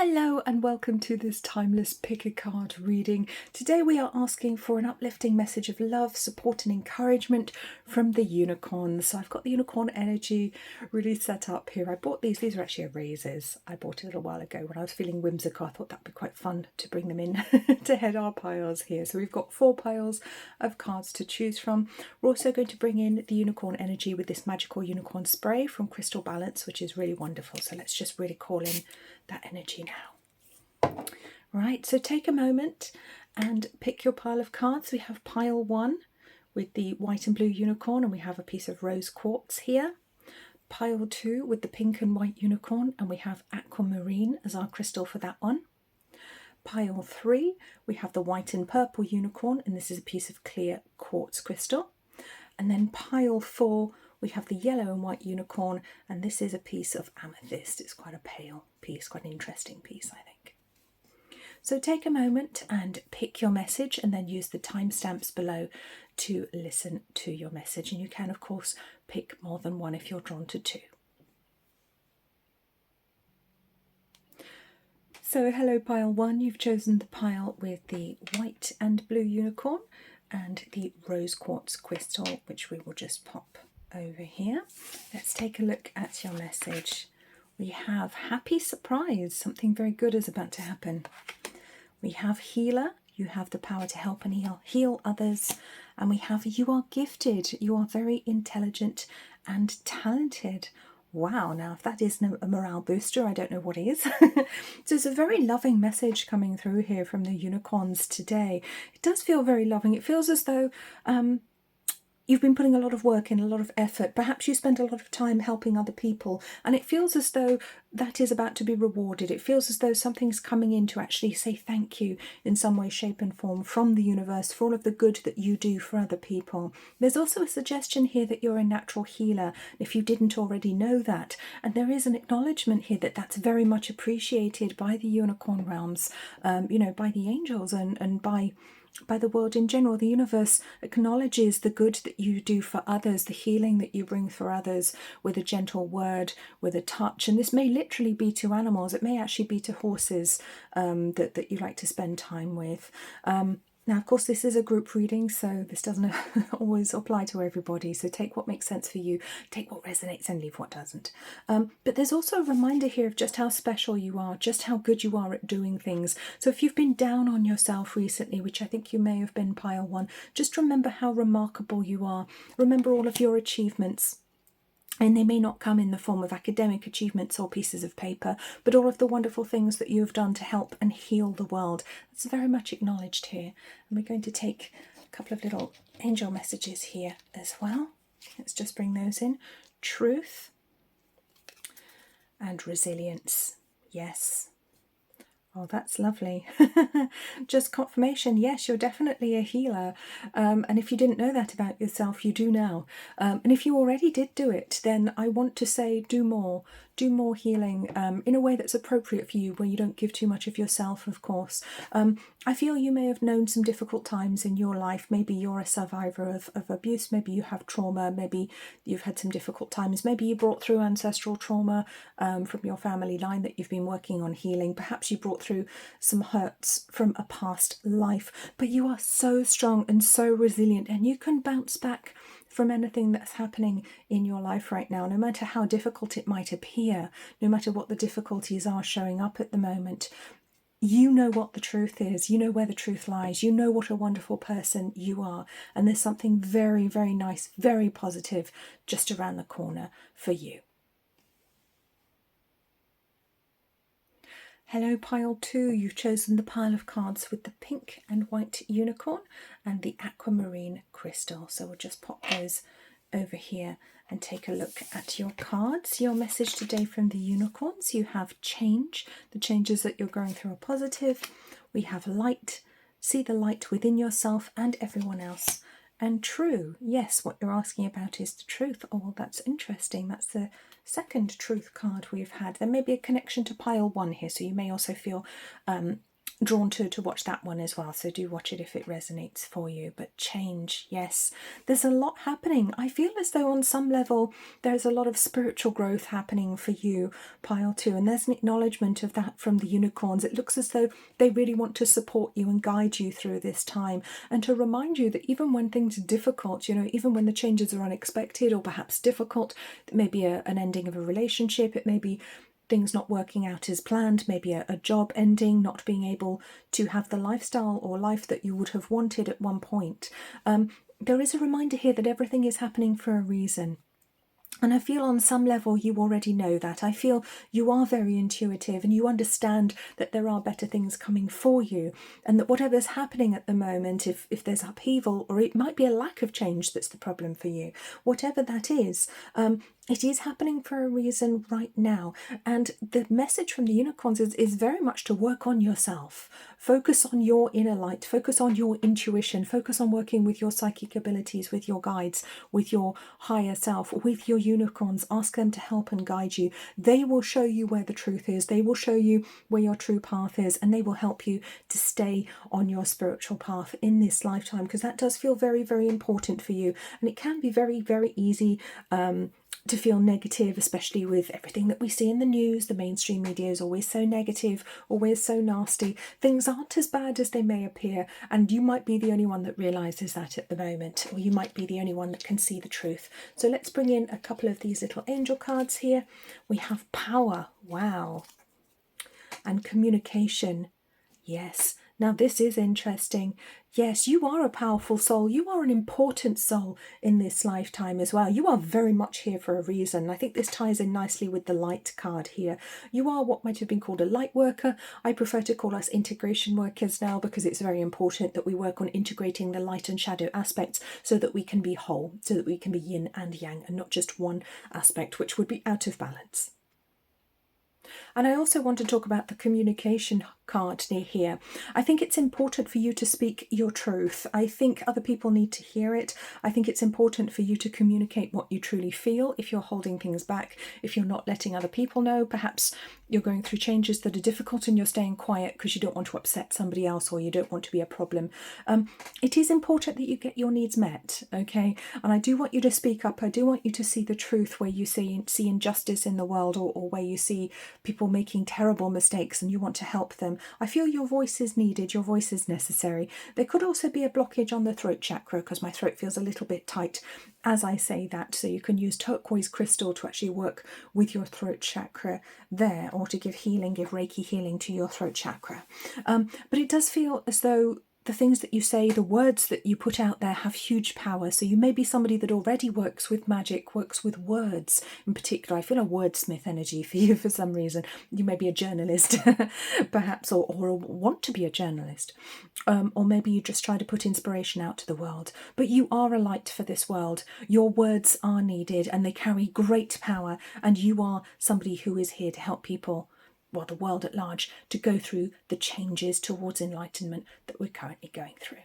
Hello and welcome to this timeless pick a card reading. Today we are asking for an uplifting message of love, support and encouragement from the unicorns. So I've got the unicorn energy really set up here. I bought these are actually erasers. I bought a little while ago when I was feeling whimsical. I thought that'd be quite fun to bring them in to head our piles here. So we've got 4 piles of cards to choose from. We're also going to bring in the unicorn energy with this magical unicorn spray from Crystal Balance, which is really wonderful. So let's just really call in that energy now. Right, so take a moment and pick your pile of cards. We have pile 1 with the white and blue unicorn, and we have a piece of rose quartz here. Pile 2 with the pink and white unicorn, and we have aquamarine as our crystal for that one. Pile 3, we have the white and purple unicorn, and this is a piece of clear quartz crystal. And then pile 4, we have the yellow and white unicorn, and this is a piece of amethyst. It's quite a pale piece, quite an interesting piece, I think. So take a moment and pick your message, and then use the timestamps below to listen to your message. And you can, of course, pick more than one if you're drawn to 2. So hello pile 1, you've chosen the pile with the white and blue unicorn and the rose quartz crystal, which we will just pop over here. Let's take a look at your message. We have happy surprise, something very good is about to happen. We have healer, you have the power to help and heal others. And we have you are gifted, you are very intelligent and talented. Wow, now if that isn't a morale booster, I don't know what is. So it's a very loving message coming through here from the unicorns today. It does feel very loving. It feels as though you've been putting a lot of work in, a lot of effort. Perhaps you spend a lot of time helping other people, and it feels as though that is about to be rewarded. It feels as though something's coming in to actually say thank you in some way, shape and form from the universe for all of the good that you do for other people. There's also a suggestion here that you're a natural healer, if you didn't already know that. And there is an acknowledgement here that that's very much appreciated by the unicorn realms, by the angels and by the world in general. The universe acknowledges the good that you do for others, the healing that you bring for others with a gentle word, with a touch. And this may literally be to animals. It may actually be to horses that you like to spend time with. Now, of course, this is a group reading, so this doesn't always apply to everybody. So take what makes sense for you, take what resonates and leave what doesn't. But there's also a reminder here of just how special you are, just how good you are at doing things. So if you've been down on yourself recently, which I think you may have been pile 1, just remember how remarkable you are. Remember all of your achievements. And they may not come in the form of academic achievements or pieces of paper, but all of the wonderful things that you have done to help and heal the world. That's very much acknowledged here. And we're going to take a couple of little angel messages here as well. Let's just bring those in. Truth and resilience. Yes. Oh, that's lovely. Just confirmation. Yes, you're definitely a healer. And if you didn't know that about yourself, you do now. And if you already did do it, then I want to say do more. Do more healing in a way that's appropriate for you, where you don't give too much of yourself, of course. I feel you may have known some difficult times in your life. Maybe you're a survivor of abuse. Maybe you have trauma. Maybe you've had some difficult times. Maybe you brought through ancestral trauma from your family line that you've been working on healing. Perhaps you brought through some hurts from a past life. But you are so strong and so resilient, and you can bounce back from anything that's happening in your life right now, no matter how difficult it might appear, no matter what the difficulties are showing up at the moment. You know what the truth is, you know where the truth lies, you know what a wonderful person you are, and there's something very, very nice, very positive just around the corner for you. Hello pile 2, you've chosen the pile of cards with the pink and white unicorn and the aquamarine crystal. So we'll just pop those over here and take a look at your cards. Your message today from the unicorns: you have change. The changes that you're going through are positive. We have light. See the light within yourself and everyone else. And true. Yes, what you're asking about is the truth. Oh, that's interesting. That's the second truth card we've had. There may be a connection to pile 1 here, so you may also feel drawn to watch that one as well, so do watch it if it resonates for you. But change, yes, there's a lot happening. I feel as though on some level there's a lot of spiritual growth happening for you, pile 2, and there's an acknowledgement of that from the unicorns. It looks as though they really want to support you and guide you through this time, and to remind you that even when things are difficult, even when the changes are unexpected or perhaps difficult, it may be an ending of a relationship, it may be things not working out as planned, maybe a job ending, not being able to have the lifestyle or life that you would have wanted at one point. There is a reminder here that everything is happening for a reason. And I feel on some level you already know that. I feel you are very intuitive and you understand that there are better things coming for you, and that whatever's happening at the moment, if there's upheaval, or it might be a lack of change that's the problem for you, whatever that is, it is happening for a reason right now. And the message from the unicorns is very much to work on yourself. Focus on your inner light, focus on your intuition, focus on working with your psychic abilities, with your guides, with your higher self, with your unicorns. Ask them to help and guide you. They will show you where the truth is. They will show you where your true path is, and they will help you to stay on your spiritual path in this lifetime, because that does feel very, very important for you. And it can be very, very easy to feel negative, especially with everything that we see in the news. The mainstream media is always so negative, always so nasty. Things aren't as bad as they may appear, and you might be the only one that realises that at the moment, or you might be the only one that can see the truth. So let's bring in a couple of these little angel cards here. We have power, wow, and communication, yes. Now this is interesting. Yes, you are a powerful soul. You are an important soul in this lifetime as well. You are very much here for a reason. I think this ties in nicely with the light card here. You are what might have been called a light worker. I prefer to call us integration workers now, because it's very important that we work on integrating the light and shadow aspects so that we can be whole, so that we can be yin and yang and not just one aspect, which would be out of balance. And I also want to talk about the communication card near here. I think it's important for you to speak your truth. I think other people need to hear it. I think it's important for you to communicate what you truly feel. If you're holding things back, if you're not letting other people know, perhaps you're going through changes that are difficult and you're staying quiet because you don't want to upset somebody else, or you don't want to be a problem. It is important that you get your needs met, okay? And I do want you to speak up. I do want you to see the truth where you see injustice in the world, or where you see people making terrible mistakes and you want to help them. I feel your voice is needed, your voice is necessary. There could also be a blockage on the throat chakra, because my throat feels a little bit tight as I say that, so you can use turquoise crystal to actually work with your throat chakra there, or to give Reiki healing to your throat chakra. But it does feel as though the things that you say, the words that you put out there, have huge power. So you may be somebody that already works with magic, works with words in particular. I feel a wordsmith energy for you for some reason. You may be a journalist, perhaps, or want to be a journalist. Or maybe you just try to put inspiration out to the world. But you are a light for this world. Your words are needed and they carry great power. And you are somebody who is here to help people, well, the world at large, to go through the changes towards enlightenment that we're currently going through.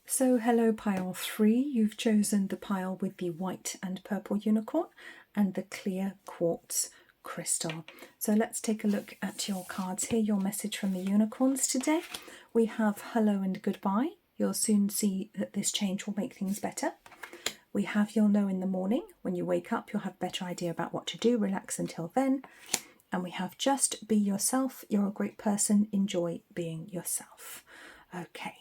So hello pile 3, you've chosen the pile with the white and purple unicorn and the clear quartz crystal. So let's take a look at your cards here, your message from the unicorns today. We have hello and goodbye. You'll soon see that this change will make things better. We have you'll know in the morning. When you wake up, you'll have a better idea about what to do. Relax until then. And we have just be yourself. You're a great person. Enjoy being yourself. Okay.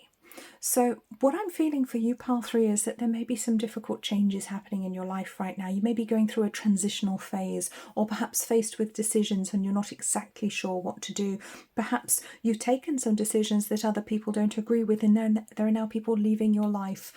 So what I'm feeling for you, pile 3, is that there may be some difficult changes happening in your life right now. You may be going through a transitional phase, or perhaps faced with decisions and you're not exactly sure what to do. Perhaps you've taken some decisions that other people don't agree with, and there are now people leaving your life.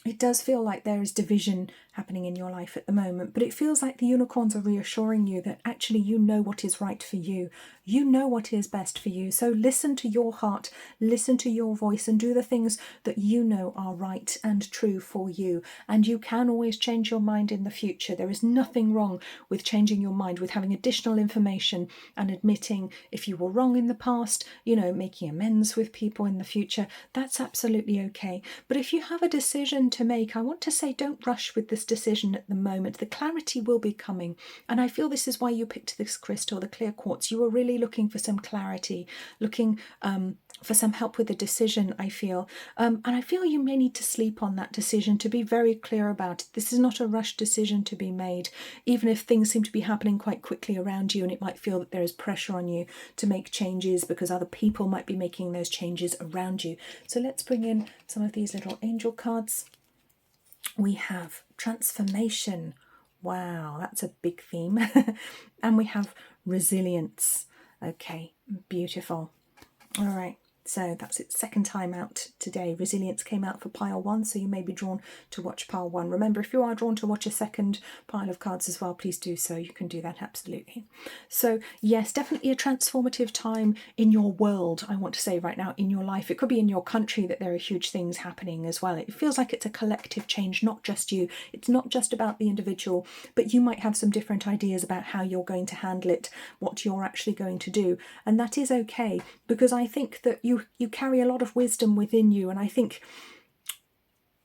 It does feel like there is division happening in your life at the moment, but it feels like the unicorns are reassuring you that actually you know what is right for you. You know what is best for you. So listen to your heart, listen to your voice, and do the things that you know are right and true for you. And you can always change your mind in the future. There is nothing wrong with changing your mind, with having additional information and admitting if you were wrong in the past, making amends with people in the future. That's absolutely okay. But if you have a decision to make, I want to say don't rush with this decision at the moment. The clarity will be coming, and I feel this is why you picked this crystal, the clear quartz. You were really looking for some clarity, looking for some help with a decision, I feel. And I feel you may need to sleep on that decision, to be very clear about it. This is not a rushed decision to be made, even if things seem to be happening quite quickly around you, and it might feel that there is pressure on you to make changes because other people might be making those changes around you. So let's bring in some of these little angel cards. We have transformation. Wow, that's a big theme. And we have resilience. Okay, beautiful. All right. So that's its second time out today. Resilience came out for pile 1, so you may be drawn to watch pile 1. Remember, if you are drawn to watch a second pile of cards as well, please do so. You can do that, absolutely. So yes, definitely a transformative time in your world, I want to say right now, in your life. It could be in your country that there are huge things happening as well. It feels like it's a collective change, not just you. It's not just about the individual, but you might have some different ideas about how you're going to handle it, what you're actually going to do. And that is okay, because I think that you carry a lot of wisdom within you, and I think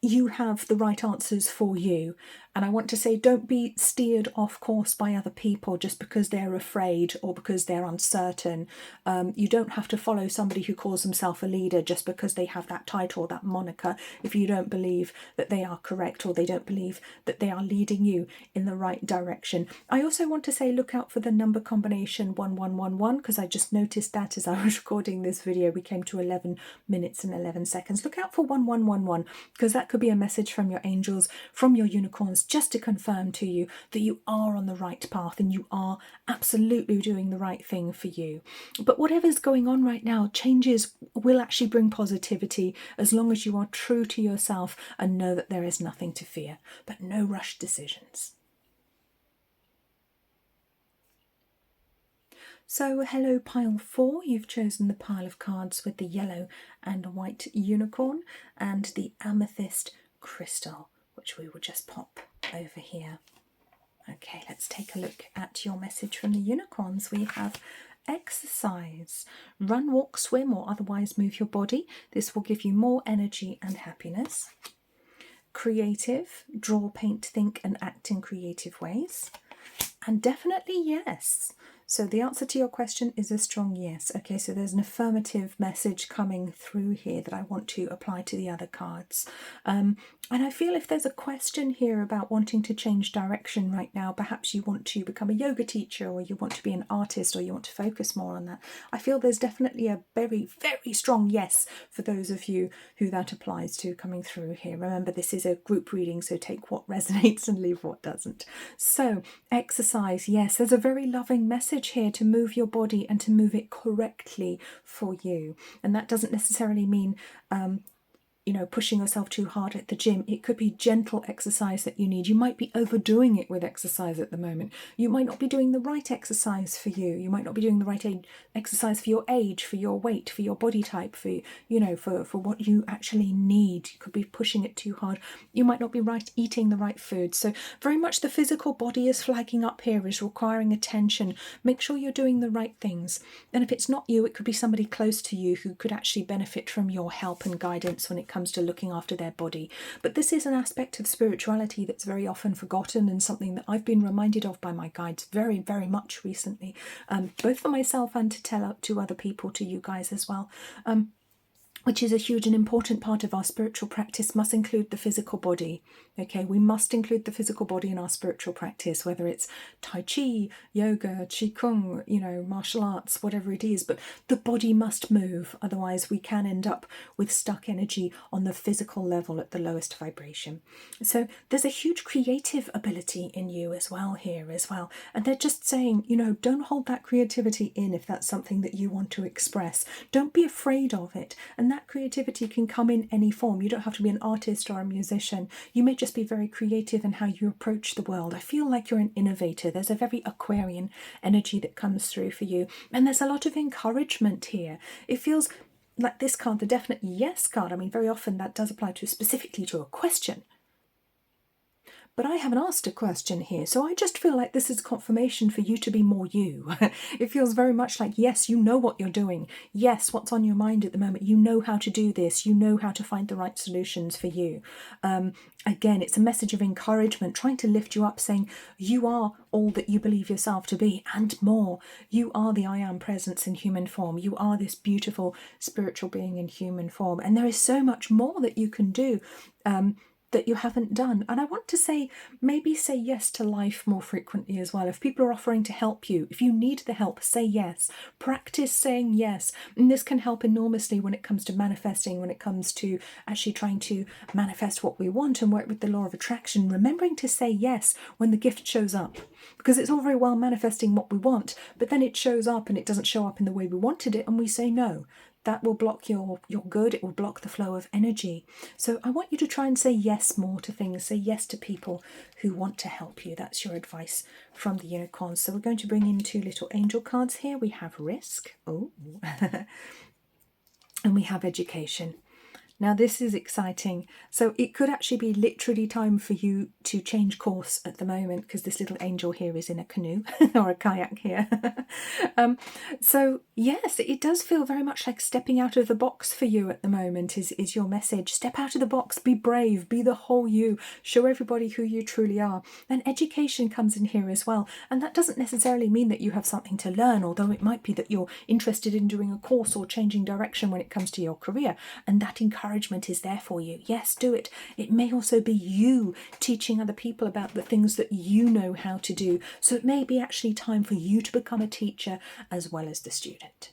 you have the right answers for you. And I want to say, don't be steered off course by other people just because they're afraid or because they're uncertain. You don't have to follow somebody who calls himself a leader just because they have that title, that moniker, if you don't believe that they are correct or they don't believe that they are leading you in the right direction. I also want to say, look out for the number combination 1111, because I just noticed that as I was recording this video. We came to 11 minutes and 11 seconds. Look out for 1111, because that could be a message from your angels, from your unicorns, just to confirm to you that you are on the right path and you are absolutely doing the right thing for you. But whatever's going on right now, changes will actually bring positivity as long as you are true to yourself and know that there is nothing to fear, but no rushed decisions. So hello pile 4, you've chosen the pile of cards with the yellow and white unicorn and the amethyst crystal, which we will just pop over here. Okay, let's take a look at your message from the unicorns. We have exercise. Run, walk, swim, or otherwise move your body. This will give you more energy and happiness. Creative. Draw, paint, think, and act in creative ways. And definitely yes. So the answer to your question is a strong yes. Okay, so there's an affirmative message coming through here that I want to apply to the other cards. And I feel if there's a question here about wanting to change direction right now, perhaps you want to become a yoga teacher, or you want to be an artist, or you want to focus more on that, I feel there's definitely a very, very strong yes for those of you who that applies to coming through here. Remember, this is a group reading, so take what resonates and leave what doesn't. So exercise, yes, there's a very loving message here to move your body and to move it correctly for you. And that doesn't necessarily mean pushing yourself too hard at the gym. It could be gentle exercise that you need. You might be overdoing it with exercise at the moment. You might not be doing the right exercise for you. You might not be doing the right exercise for your age, for your weight, for your body type, for what you actually need. You could be pushing it too hard. You might not be eating the right food. So very much the physical body is flagging up here, is requiring attention. Make sure you're doing the right things. And if it's not you, it could be somebody close to you who could actually benefit from your help and guidance when it comes to looking after their body. But this is an aspect of spirituality that's very often forgotten, and something that I've been reminded of by my guides very, very much recently, both for myself and to tell to other people, to you guys as well. Which is a huge and important part of our spiritual practice, must include the physical body. Okay, we must include the physical body in our spiritual practice, whether it's Tai Chi, yoga, Qigong, martial arts, whatever it is. But the body must move, otherwise we can end up with stuck energy on the physical level at the lowest vibration. So there's a huge creative ability in you as well here as well. And they're just saying, don't hold that creativity in if that's something that you want to express. Don't be afraid of it. And that creativity can come in any form. You don't have to be an artist or a musician. You may just be very creative in how you approach the world. I feel like you're an innovator. There's a very Aquarian energy that comes through for you. And there's a lot of encouragement here. It feels like this card, the definite yes card. I mean, very often that does apply specifically to a question. but I haven't asked a question here. So I just feel like this is confirmation for you to be more you. It feels very much like, yes, you know what you're doing. Yes, what's on your mind at the moment. You know how to do this. You know how to find the right solutions for you. Again, it's a message of encouragement, trying to lift you up, saying you are all that you believe yourself to be and more. You are the I am presence in human form. You are this beautiful spiritual being in human form. And there is so much more that you can do that you haven't done. And I want to say, maybe say yes to life more frequently as well. If people are offering to help you, if you need the help, say yes. Practice saying yes. And this can help enormously when it comes to manifesting, when it comes to actually trying to manifest what we want and work with the law of attraction, remembering to say yes when the gift shows up. Because it's all very well manifesting what we want, but then it shows up and it doesn't show up in the way we wanted it, and we say no. That will block your good. It will block the flow of energy. So I want you to try and say yes more to things. Say yes to people who want to help you. That's your advice from the unicorns. So we're going to bring in 2 little angel cards here. We have risk. Oh, and we have education. Now this is exciting. So it could actually be literally time for you to change course at the moment, because this little angel here is in a canoe or a kayak here. So yes, it does feel very much like stepping out of the box for you at the moment is your message. Step out of the box, be brave, be the whole you, show everybody who you truly are. And education comes in here as well. And that doesn't necessarily mean that you have something to learn, although it might be that you're interested in doing a course or changing direction when it comes to your career. And that encouragement is there for you. Yes, do it. It may also be you teaching other people about the things that you know how to do. So it may be actually time for you to become a teacher as well as the student.